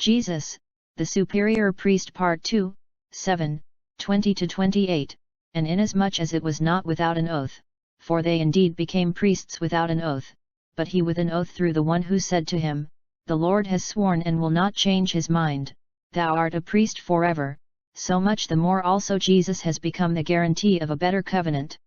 Jesus, the Superior Priest Part 2, 7, 20-28, and inasmuch as it was not without an oath, for they indeed became priests without an oath, but he with an oath through the one who said to him, The Lord has sworn and will not change his mind, thou art a priest forever, so much the more also Jesus has become the guarantee of a better covenant.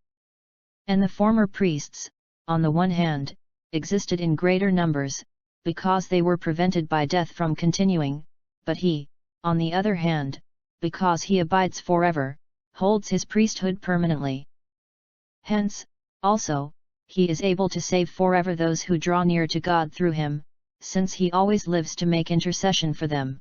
And the former priests, on the one hand, existed in greater numbers, because they were prevented by death from continuing, but he, on the other hand, because he abides forever, holds his priesthood permanently. Hence, also, he is able to save forever those who draw near to God through him, since he always lives to make intercession for them.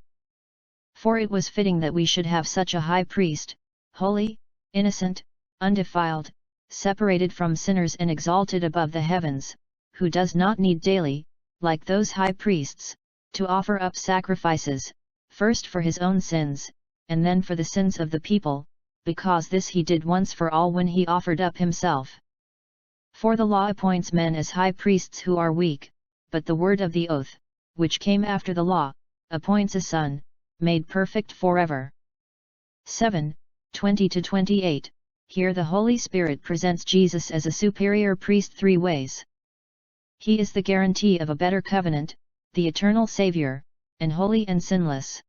For it was fitting that we should have such a high priest, holy, innocent, undefiled, separated from sinners and exalted above the heavens, who does not need daily, like those high priests, to offer up sacrifices, first for his own sins, and then for the sins of the people, because this he did once for all when he offered up himself. For the law appoints men as high priests who are weak, but the word of the oath, which came after the law, appoints a son, made perfect forever. 7, 20-28. Here the Holy Spirit presents Jesus as a superior priest three ways. He is the guarantee of a better covenant, the eternal Savior, and holy and sinless.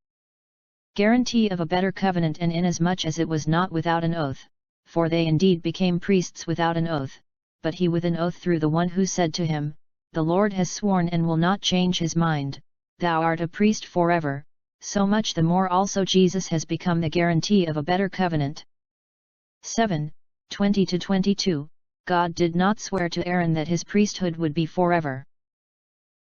Guarantee of a better covenant, and inasmuch as it was not without an oath, for they indeed became priests without an oath, but he with an oath through the one who said to him, The Lord has sworn and will not change his mind, thou art a priest forever, so much the more also Jesus has become the guarantee of a better covenant. 7, 20-22. God did not swear to Aaron that his priesthood would be forever.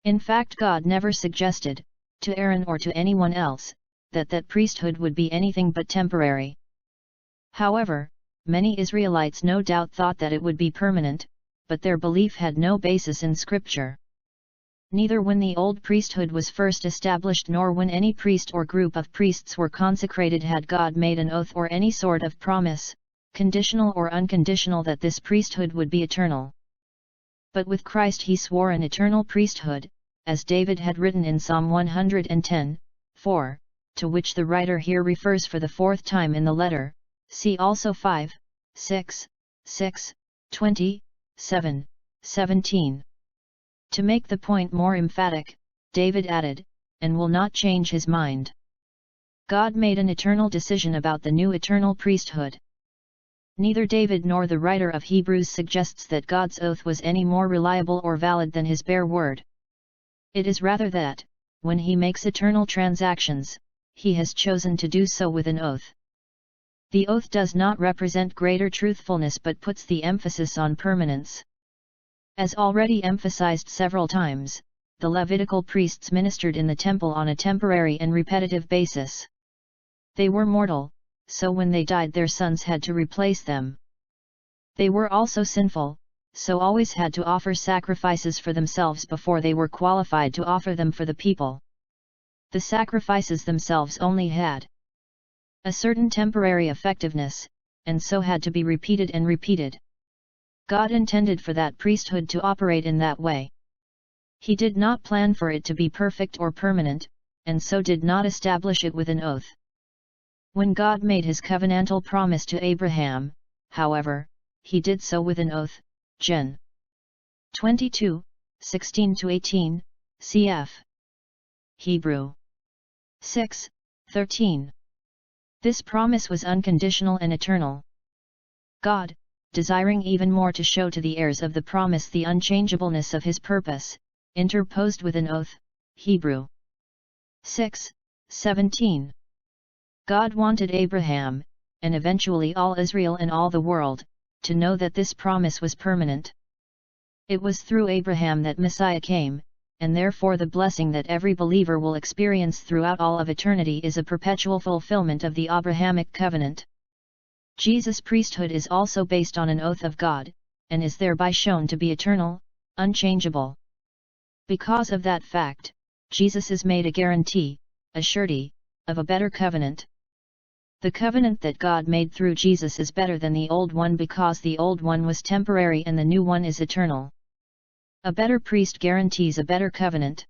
In fact, God never suggested, to Aaron or to anyone else, that priesthood would be anything but temporary. However, many Israelites no doubt thought that it would be permanent, but their belief had no basis in Scripture. Neither when the old priesthood was first established nor when any priest or group of priests were consecrated had God made an oath or any sort of promise, conditional or unconditional, that this priesthood would be eternal. But with Christ he swore an eternal priesthood, as David had written in Psalm 110, 4, to which the writer here refers for the fourth time in the letter. See also 5, 6, 6, 20, 7, 17. To make the point more emphatic, David added, and will not change his mind. God made an eternal decision about the new eternal priesthood. Neither David nor the writer of Hebrews suggests that God's oath was any more reliable or valid than his bare word. It is rather that, when he makes eternal transactions, he has chosen to do so with an oath. The oath does not represent greater truthfulness but puts the emphasis on permanence. As already emphasized several times, the Levitical priests ministered in the temple on a temporary and repetitive basis. They were mortal, so when they died their sons had to replace them. They were also sinful, so always had to offer sacrifices for themselves before they were qualified to offer them for the people. The sacrifices themselves only had a certain temporary effectiveness, and so had to be repeated and repeated. God intended for that priesthood to operate in that way. He did not plan for it to be perfect or permanent, and so did not establish it with an oath. When God made his covenantal promise to Abraham, however, he did so with an oath, Gen. 22, 16-18, cf. Hebrew 6, 13. This promise was unconditional and eternal. God, desiring even more to show to the heirs of the promise the unchangeableness of his purpose, interposed with an oath, Hebrew 6, 17. God wanted Abraham, and eventually all Israel and all the world, to know that this promise was permanent. It was through Abraham that Messiah came, and therefore the blessing that every believer will experience throughout all of eternity is a perpetual fulfillment of the Abrahamic covenant. Jesus' priesthood is also based on an oath of God, and is thereby shown to be eternal, unchangeable. Because of that fact, Jesus is made a guarantee, a surety, of a better covenant. The covenant that God made through Jesus is better than the old one because the old one was temporary and the new one is eternal. A better priest guarantees a better covenant.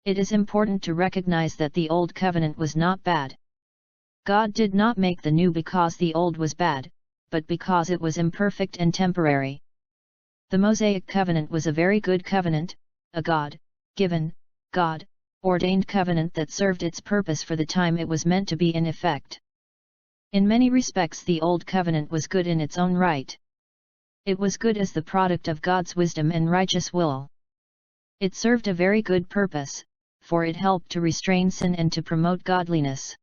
It is important to recognize that the Old Covenant was not bad. God did not make the new because the old was bad, but because it was imperfect and temporary. The Mosaic covenant was a very good covenant, a God-given, God-ordained covenant that served its purpose for the time it was meant to be in effect. In many respects the Old Covenant was good in its own right. It was good as the product of God's wisdom and righteous will. It served a very good purpose, for it helped to restrain sin and to promote godliness.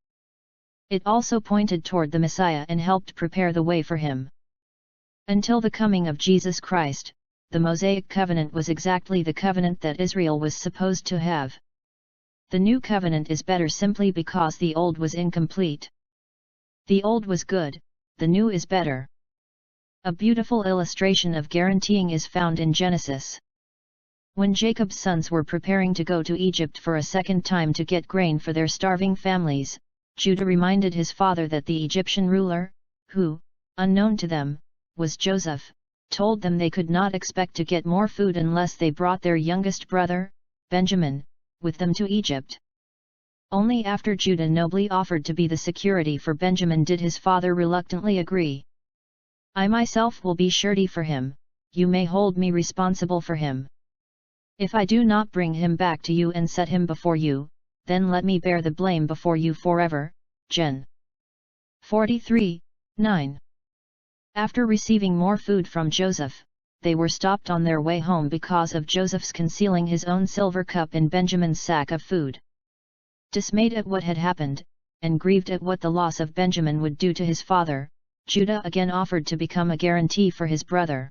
It also pointed toward the Messiah and helped prepare the way for him. Until the coming of Jesus Christ, the Mosaic covenant was exactly the covenant that Israel was supposed to have. The new covenant is better simply because the old was incomplete. The old was good, the new is better. A beautiful illustration of guaranteeing is found in Genesis. When Jacob's sons were preparing to go to Egypt for a second time to get grain for their starving families, Judah reminded his father that the Egyptian ruler, who, unknown to them, was Joseph, told them they could not expect to get more food unless they brought their youngest brother, Benjamin, with them to Egypt. Only after Judah nobly offered to be the security for Benjamin did his father reluctantly agree. I myself will be surety for him, you may hold me responsible for him. If I do not bring him back to you and set him before you, then let me bear the blame before you forever. Gen. 43:9. After receiving more food from Joseph, they were stopped on their way home because of Joseph's concealing his own silver cup in Benjamin's sack of food. Dismayed at what had happened, and grieved at what the loss of Benjamin would do to his father, Judah again offered to become a guarantee for his brother.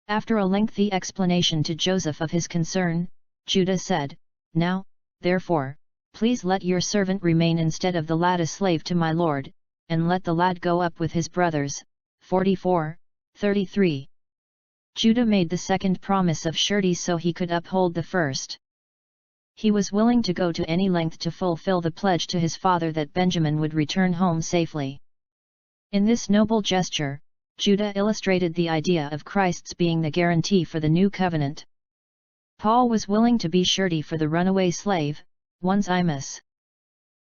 After a lengthy explanation to Joseph of his concern, Judah said, Now, therefore, please let your servant remain instead of the lad a slave to my lord, and let the lad go up with his brothers. 44:33. Judah made the second promise of surety so he could uphold the first. He was willing to go to any length to fulfill the pledge to his father that Benjamin would return home safely. In this noble gesture, Judah illustrated the idea of Christ's being the guarantee for the new covenant. Paul was willing to be surety for the runaway slave, Onesimus.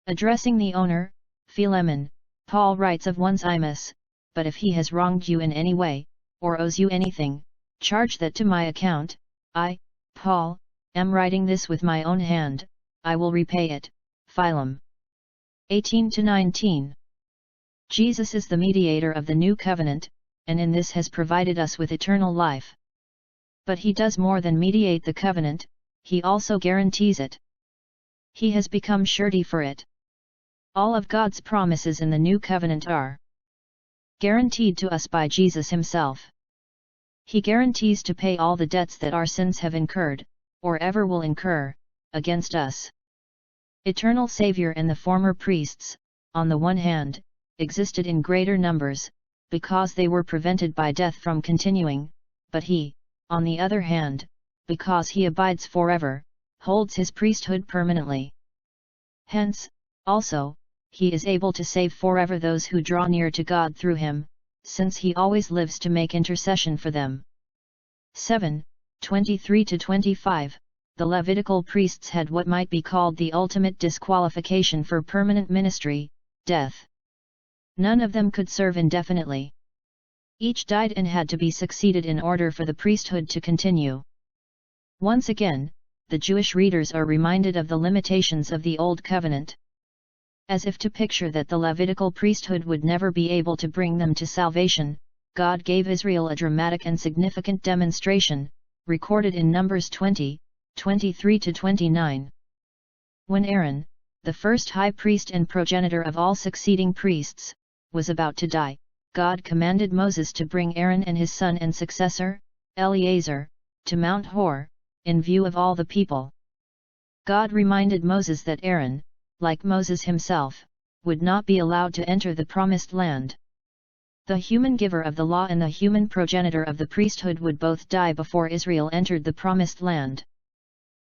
Addressing the owner, Philemon, Paul writes of Onesimus, but if he has wronged you in any way, or owes you anything, charge that to my account. I, Paul, am writing this with my own hand, I will repay it. Philemon. 18-19. Jesus is the mediator of the new covenant, and in this has provided us with eternal life. But he does more than mediate the covenant, he also guarantees it. He has become surety for it. All of God's promises in the new covenant are guaranteed to us by Jesus himself. He guarantees to pay all the debts that our sins have incurred, or ever will incur, against us. Eternal Savior and the former priests, on the one hand, existed in greater numbers, because they were prevented by death from continuing, but he, on the other hand, because he abides forever, holds his priesthood permanently. Hence, also, he is able to save forever those who draw near to God through him, since he always lives to make intercession for them. 7:23-25. The Levitical priests had what might be called the ultimate disqualification for permanent ministry, death. None of them could serve indefinitely. Each died and had to be succeeded in order for the priesthood to continue. Once again, the Jewish readers are reminded of the limitations of the Old Covenant. As if to picture that the Levitical priesthood would never be able to bring them to salvation, God gave Israel a dramatic and significant demonstration, recorded in Numbers 20:23-29. When Aaron, the first high priest and progenitor of all succeeding priests, was about to die, God commanded Moses to bring Aaron and his son and successor, Eleazar, to Mount Hor, in view of all the people. God reminded Moses that Aaron, like Moses himself, would not be allowed to enter the promised land. The human giver of the law and the human progenitor of the priesthood would both die before Israel entered the promised land.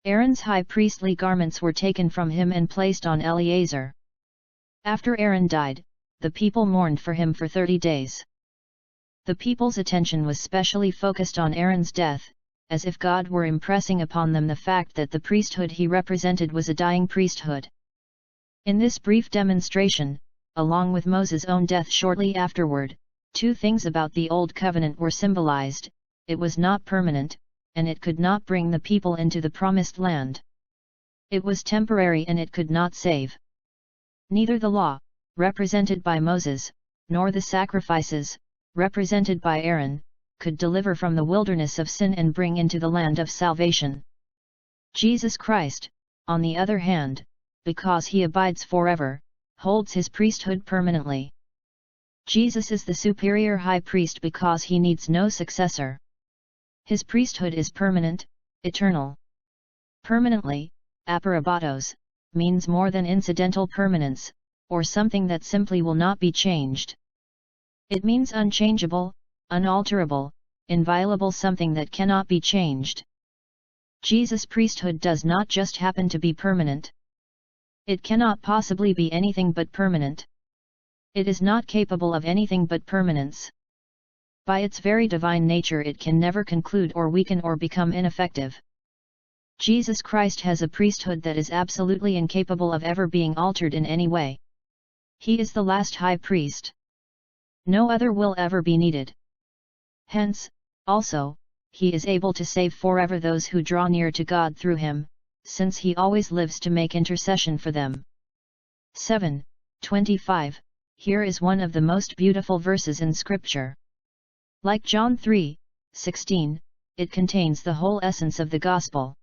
Aaron's high priestly garments were taken from him and placed on Eleazar. After Aaron died, the people mourned for him for 30 days. The people's attention was specially focused on Aaron's death, as if God were impressing upon them the fact that the priesthood he represented was a dying priesthood. In this brief demonstration, along with Moses' own death shortly afterward, two things about the Old Covenant were symbolized: it was not permanent, and it could not bring the people into the Promised Land. It was temporary and it could not save. Neither the law, represented by Moses, nor the sacrifices, represented by Aaron, could deliver from the wilderness of sin and bring into the land of salvation. Jesus Christ, on the other hand, because he abides forever, holds his priesthood permanently. Jesus is the superior high priest because he needs no successor. His priesthood is permanent, eternal. Permanently, aparabatos, means more than incidental permanence, or something that simply will not be changed. It means unchangeable, unalterable, inviolable, something that cannot be changed. Jesus' priesthood does not just happen to be permanent. It cannot possibly be anything but permanent. It is not capable of anything but permanence. By its very divine nature it can never conclude or weaken or become ineffective. Jesus Christ has a priesthood that is absolutely incapable of ever being altered in any way. He is the last high priest. No other will ever be needed. Hence, also, he is able to save forever those who draw near to God through him, since he always lives to make intercession for them. 7:25. Here is one of the most beautiful verses in Scripture. Like John 3:16, it contains the whole essence of the Gospel.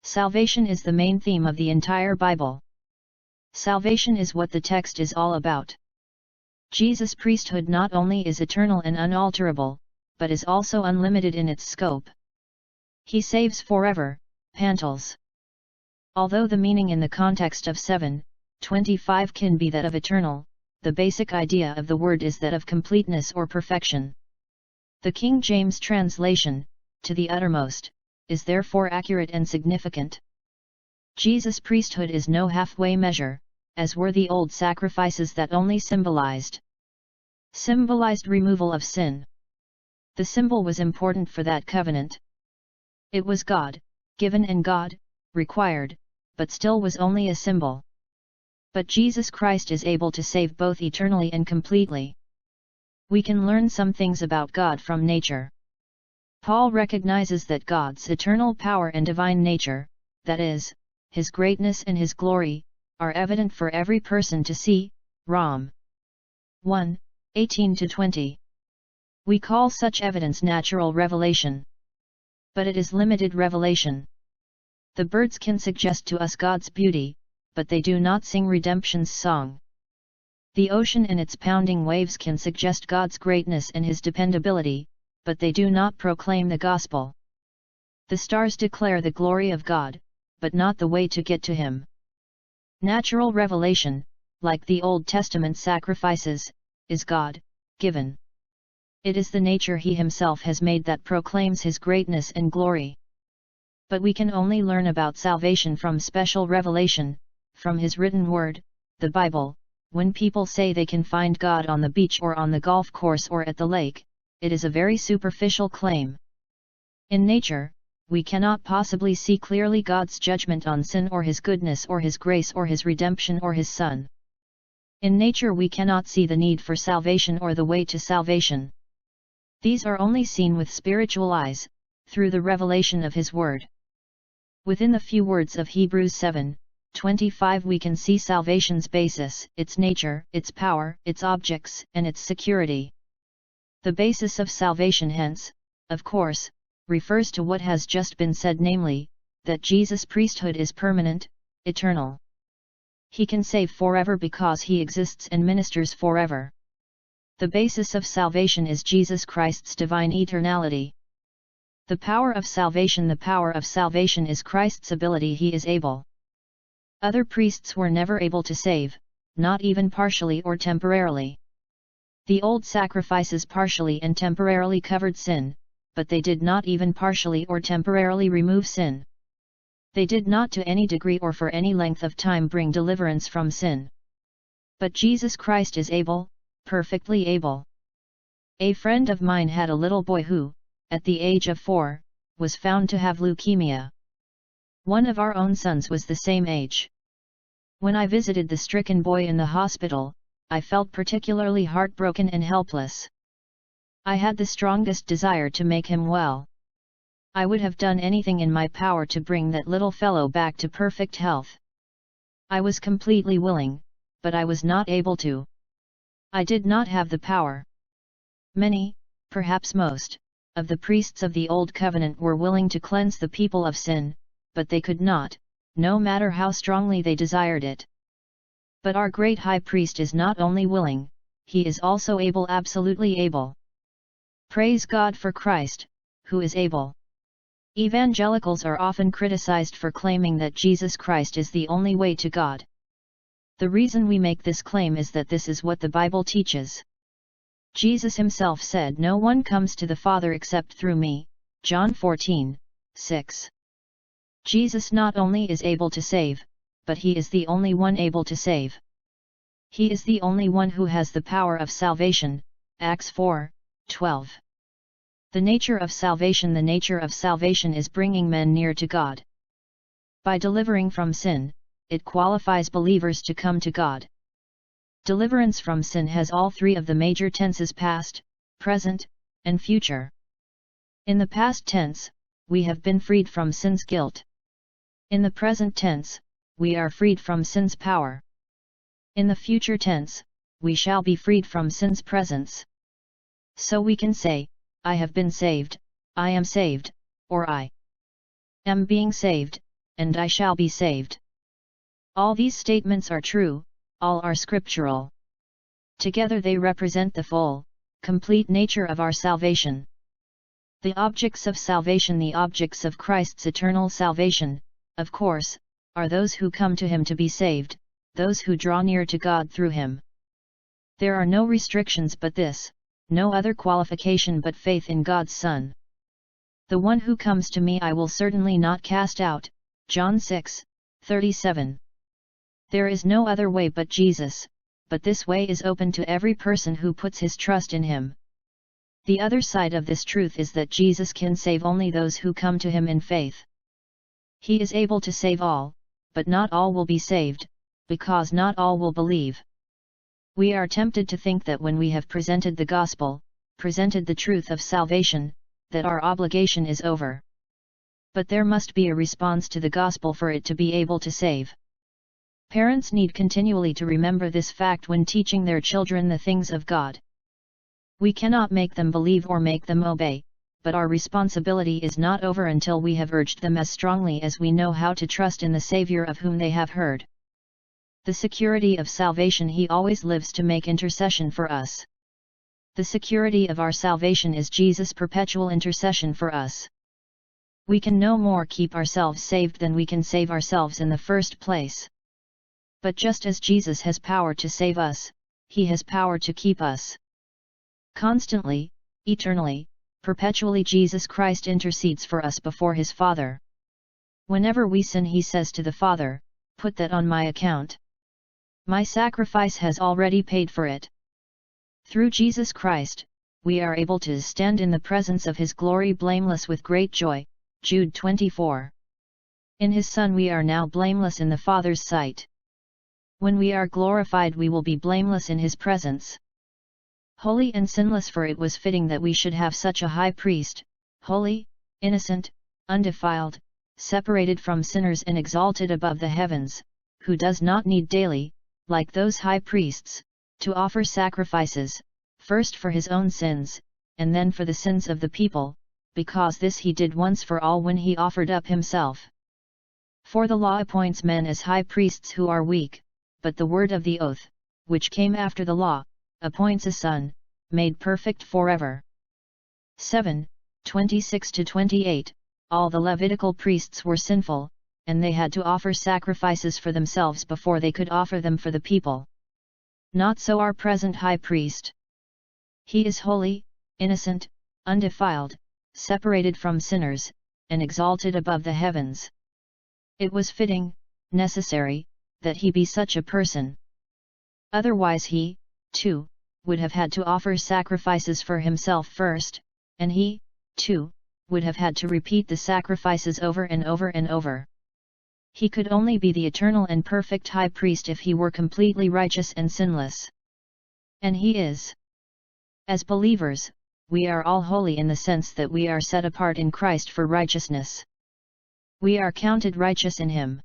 Salvation is the main theme of the entire Bible. Salvation is what the text is all about. Jesus' priesthood not only is eternal and unalterable, but is also unlimited in its scope. He saves forever, Pantelis. Although the meaning in the context of 7:25 can be that of eternal, the basic idea of the word is that of completeness or perfection. The King James translation, to the uttermost, is therefore accurate and significant. Jesus' priesthood is no halfway measure, as were the old sacrifices that only symbolized removal of sin. The symbol was important for that covenant. It was God given and God required, but still was only a symbol. But Jesus Christ is able to save both eternally and completely. We can learn some things about God from nature. Paul recognizes that God's eternal power and divine nature, that is, his greatness and his glory, are evident for every person to see. Rom. 1:18-20. We call such evidence natural revelation. But it is limited revelation. The birds can suggest to us God's beauty, but they do not sing redemption's song. The ocean and its pounding waves can suggest God's greatness and his dependability, but they do not proclaim the gospel. The stars declare the glory of God, but not the way to get to him. Natural revelation, like the Old Testament sacrifices, is God given. It is the nature he himself has made that proclaims his greatness and glory. But we can only learn about salvation from special revelation, from his written word, the Bible. When people say they can find God on the beach or on the golf course or at the lake, it is a very superficial claim. In nature, we cannot possibly see clearly God's judgment on sin or his goodness or his grace or his redemption or his Son. In nature we cannot see the need for salvation or the way to salvation. These are only seen with spiritual eyes, through the revelation of his word. Within the few words of Hebrews 7:25 we can see salvation's basis, its nature, its power, its objects, and its security. The basis of salvation hence, of course, refers to what has just been said, namely, that Jesus' priesthood is permanent, eternal. He can save forever because he exists and ministers forever. The basis of salvation is Jesus Christ's divine eternality. The power of salvation is Christ's ability. He is able. Other priests were never able to save, not even partially or temporarily. The old sacrifices partially and temporarily covered sin, but they did not even partially or temporarily remove sin. They did not to any degree or for any length of time bring deliverance from sin. But Jesus Christ is able, perfectly able. A friend of mine had a little boy who, at the age of 4, was found to have leukemia. One of our own sons was the same age. When I visited the stricken boy in the hospital, I felt particularly heartbroken and helpless. I had the strongest desire to make him well. I would have done anything in my power to bring that little fellow back to perfect health. I was completely willing, but I was not able to. I did not have the power. Many, perhaps most, of the priests of the Old Covenant were willing to cleanse the people of sin, but they could not, no matter how strongly they desired it. But our great high priest is not only willing, he is also able, absolutely able. Praise God for Christ, who is able. Evangelicals are often criticized for claiming that Jesus Christ is the only way to God. The reason we make this claim is that this is what the Bible teaches. Jesus himself said, "No one comes to the Father except through me," John 14:6. Jesus not only is able to save, but he is the only one able to save. He is the only one who has the power of salvation, Acts 4:12. The nature of salvation is bringing men near to God. By delivering from sin, it qualifies believers to come to God. Deliverance from sin has all three of the major tenses: past, present, and future. In the past tense, we have been freed from sin's guilt. In the present tense, we are freed from sin's power. In the future tense, we shall be freed from sin's presence. So we can say, I have been saved, I am saved, or I am being saved, and I shall be saved. All these statements are true, all are scriptural. Together they represent the full, complete nature of our salvation. The objects of salvation, the objects of Christ's eternal salvation, of course, are those who come to him to be saved, those who draw near to God through him. There are no restrictions but this, no other qualification but faith in God's Son. The one who comes to me I will certainly not cast out, John 6:37. There is no other way but Jesus, but this way is open to every person who puts his trust in him. The other side of this truth is that Jesus can save only those who come to him in faith. He is able to save all, but not all will be saved, because not all will believe. We are tempted to think that when we have presented the gospel, presented the truth of salvation, that our obligation is over. But there must be a response to the gospel for it to be able to save. Parents need continually to remember this fact when teaching their children the things of God. We cannot make them believe or make them obey, but our responsibility is not over until we have urged them as strongly as we know how to trust in the Savior of whom they have heard. The security of salvation, he always lives to make intercession for us. The security of our salvation is Jesus' perpetual intercession for us. We can no more keep ourselves saved than we can save ourselves in the first place. But just as Jesus has power to save us, he has power to keep us. Constantly, eternally, perpetually Jesus Christ intercedes for us before his Father. Whenever we sin, he says to the Father, "Put that on my account. My sacrifice has already paid for it." Through Jesus Christ, we are able to stand in the presence of his glory blameless with great joy, Jude 24. In his Son we are now blameless in the Father's sight. When we are glorified we will be blameless in his presence. Holy and sinless, for it was fitting that we should have such a high priest, holy, innocent, undefiled, separated from sinners and exalted above the heavens, who does not need daily, like those high priests, to offer sacrifices, first for his own sins, and then for the sins of the people, because this he did once for all when he offered up himself. For the law appoints men as high priests who are weak, but the word of the oath, which came after the law, appoints a son, made perfect forever. 7:26-28. All the Levitical priests were sinful, and they had to offer sacrifices for themselves before they could offer them for the people. Not so our present high priest. He is holy, innocent, undefiled, separated from sinners, and exalted above the heavens. It was fitting, necessary, that he be such a person. Otherwise he, too, would have had to offer sacrifices for himself first, and he, too, would have had to repeat the sacrifices over and over and over. He could only be the eternal and perfect high priest if he were completely righteous and sinless. And he is. As believers, we are all holy in the sense that we are set apart in Christ for righteousness. We are counted righteous in him.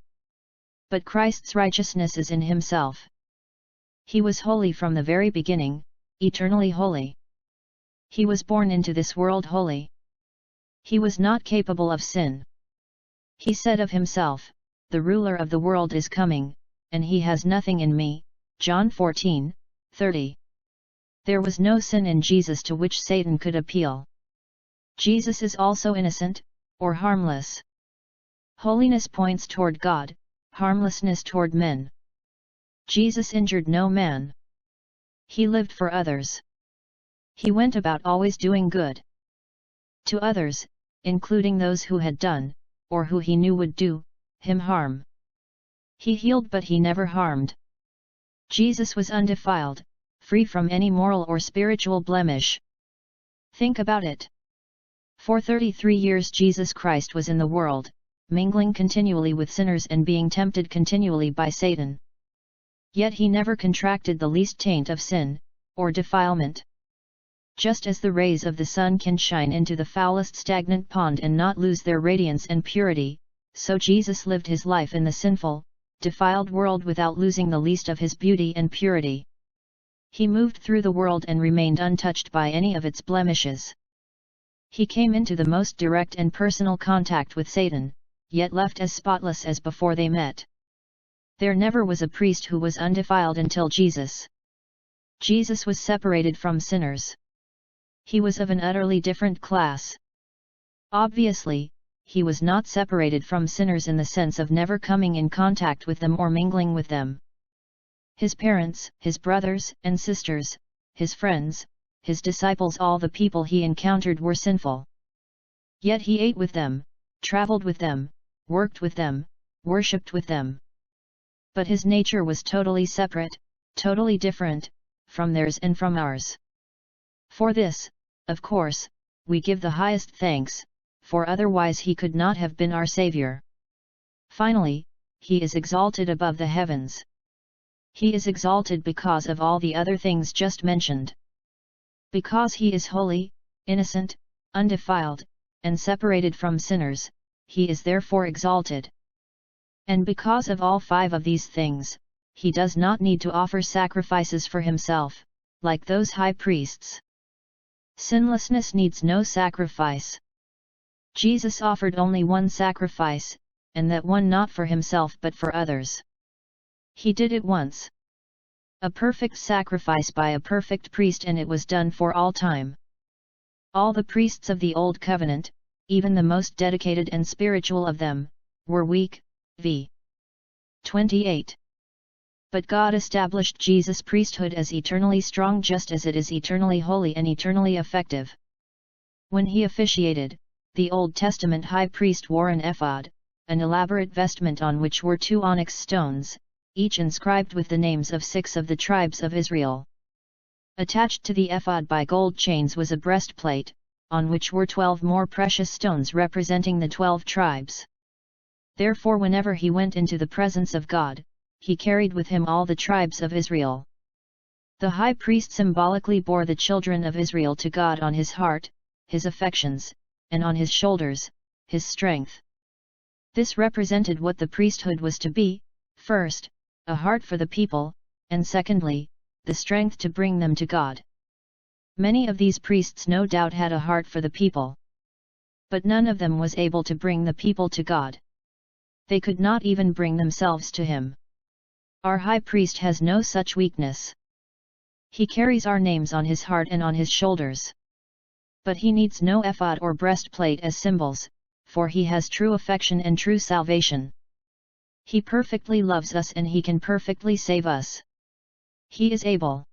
But Christ's righteousness is in himself. He was holy from the very beginning, eternally holy. He was born into this world holy. He was not capable of sin. He said of himself, "The ruler of the world is coming, and he has nothing in me." John 14:30. There was no sin in Jesus to which Satan could appeal. Jesus is also innocent, or harmless. Holiness points toward God, harmlessness toward men. Jesus injured no man. He lived for others. He went about always doing good to others, including those who had done, or who he knew would do, him harm. He healed but he never harmed. Jesus was undefiled, free from any moral or spiritual blemish. Think about it. For 33 years Jesus Christ was in the world, mingling continually with sinners and being tempted continually by Satan. Yet he never contracted the least taint of sin, or defilement. Just as the rays of the sun can shine into the foulest stagnant pond and not lose their radiance and purity, so Jesus lived his life in the sinful, defiled world without losing the least of his beauty and purity. He moved through the world and remained untouched by any of its blemishes. He came into the most direct and personal contact with Satan, yet left as spotless as before they met. There never was a priest who was undefiled until Jesus. Jesus was separated from sinners. He was of an utterly different class. Obviously, he was not separated from sinners in the sense of never coming in contact with them or mingling with them. His parents, his brothers and sisters, his friends, his disciples, all the people he encountered were sinful. Yet he ate with them, traveled with them, worked with them, worshipped with them. But his nature was totally separate, totally different, from theirs and from ours. For this, of course, we give the highest thanks, for otherwise he could not have been our Savior. Finally, he is exalted above the heavens. He is exalted because of all the other things just mentioned. Because he is holy, innocent, undefiled, and separated from sinners, he is therefore exalted. And because of all 5 of these things, he does not need to offer sacrifices for himself, like those high priests. Sinlessness needs no sacrifice. Jesus offered only one sacrifice, and that one not for himself but for others. He did it once. A perfect sacrifice by a perfect priest, and it was done for all time. All the priests of the Old Covenant, even the most dedicated and spiritual of them, were weak. V. 28. But God established Jesus' priesthood as eternally strong, just as it is eternally holy and eternally effective. When he officiated, the Old Testament high priest wore an ephod, an elaborate vestment on which were 2 onyx stones, each inscribed with the names of 6 of the tribes of Israel. Attached to the ephod by gold chains was a breastplate, on which were 12 more precious stones representing the 12 tribes. Therefore, whenever he went into the presence of God, he carried with him all the tribes of Israel. The high priest symbolically bore the children of Israel to God on his heart, his affections, and on his shoulders, his strength. This represented what the priesthood was to be: first, a heart for the people, and secondly, the strength to bring them to God. Many of these priests no doubt had a heart for the people. But none of them was able to bring the people to God. They could not even bring themselves to him. Our high priest has no such weakness. He carries our names on his heart and on his shoulders. But he needs no ephod or breastplate as symbols, for he has true affection and true salvation. He perfectly loves us and he can perfectly save us. He is able.